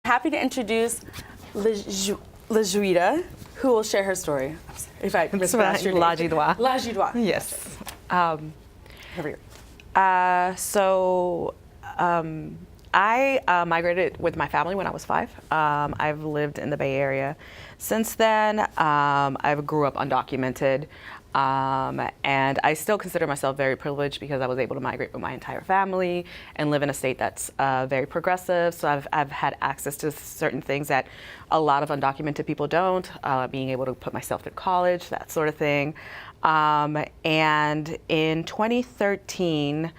Happy to introduce Layidua, who will share her story. If I mispronounced your name. Layidua. Layidua. Yes. Here we go. I migrated with my family when I was 5. I've lived in the Bay Area since then. I grew up undocumented, and I still consider myself very privileged because I was able to migrate with my entire family and live in a state that's very progressive. So I've had access to certain things that a lot of undocumented people don't, being able to put myself through college, that sort of thing. And in 2013,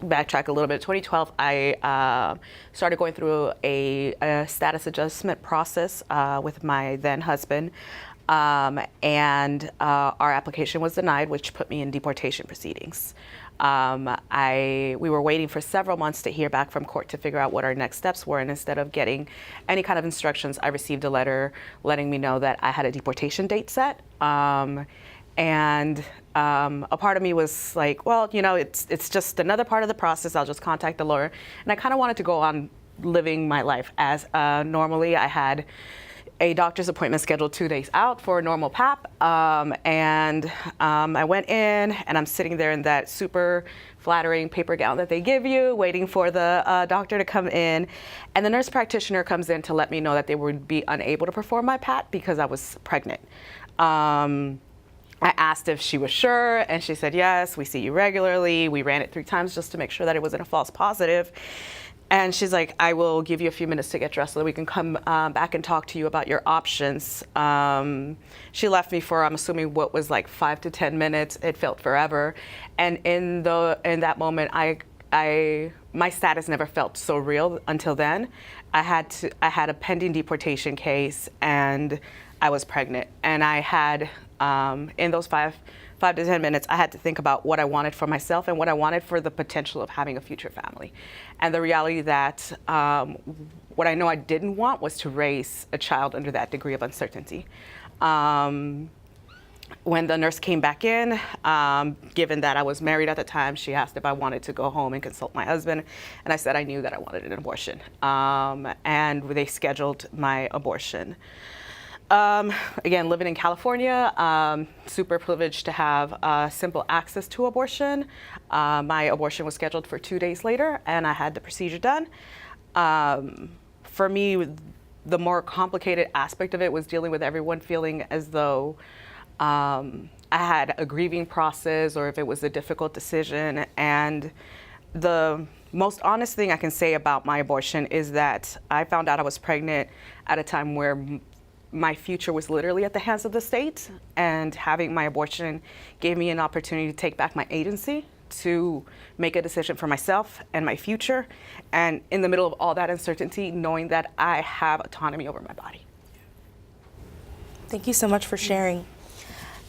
backtrack a little bit. 2012, I started going through a status adjustment process with my then husband, and our application was denied, which put me in deportation proceedings. We were waiting for several months to hear back from court to figure out what our next steps were, and instead of getting any kind of instructions, I received a letter letting me know that I had a deportation date set. And a part of me was like, well, you know, it's just another part of the process. I'll just contact the lawyer. And I kind of wanted to go on living my life as normally. I had a doctor's appointment scheduled 2 days out for a normal PAP. And I went in, and I'm sitting there in that super flattering paper gown that they give you, waiting for the doctor to come in. And the nurse practitioner comes in to let me know that they would be unable to perform my PAP because I was pregnant. I asked if she was sure, and she said, yes, we see you regularly. We ran it 3 times just to make sure that it wasn't a false positive. And she's like, I will give you a few minutes to get dressed so that we can come back and talk to you about your options. She left me for, I'm assuming, what was like 5 to 10 minutes. It felt forever. And in that moment, my status never felt so real until then. I had a pending deportation case, and I was pregnant. And I had, in those 5 to 10 minutes, I had to think about what I wanted for myself and what I wanted for the potential of having a future family. And the reality that what I know I didn't want was to raise a child under that degree of uncertainty. When the nurse came back in, given that I was married at the time, she asked if I wanted to go home and consult my husband. And I said I knew that I wanted an abortion. And they scheduled my abortion. Again, living in California, super privileged to have simple access to abortion. My abortion was scheduled for 2 days later, and I had the procedure done. For me, the more complicated aspect of it was dealing with everyone feeling as though I had a grieving process, or if it was a difficult decision. And the most honest thing I can say about my abortion is that I found out I was pregnant at a time where my future was literally at the hands of the state, and having my abortion gave me an opportunity to take back my agency, to make a decision for myself and my future, and in the middle of all that uncertainty, knowing that I have autonomy over my body. Thank you so much for sharing.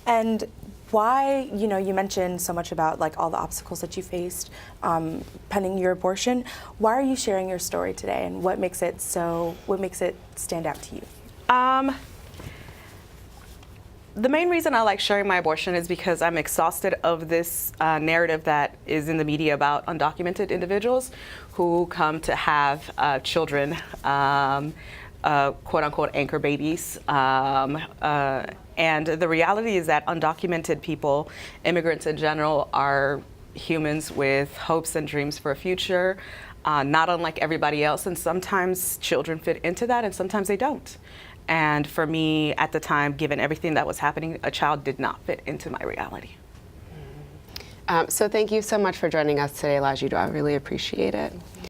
And why, you know, you mentioned so much about like all the obstacles that you faced pending your abortion. Why are you sharing your story today, and what makes it stand out to you? The main reason I like sharing my abortion is because I'm exhausted of this narrative that is in the media about undocumented individuals who come to have children, quote unquote anchor babies. And the reality is that undocumented people, immigrants in general, are humans with hopes and dreams for a future, not unlike everybody else. And sometimes children fit into that, and sometimes they don't. And for me, at the time, given everything that was happening, a child did not fit into my reality. So thank you so much for joining us today, Layidua. I really appreciate it.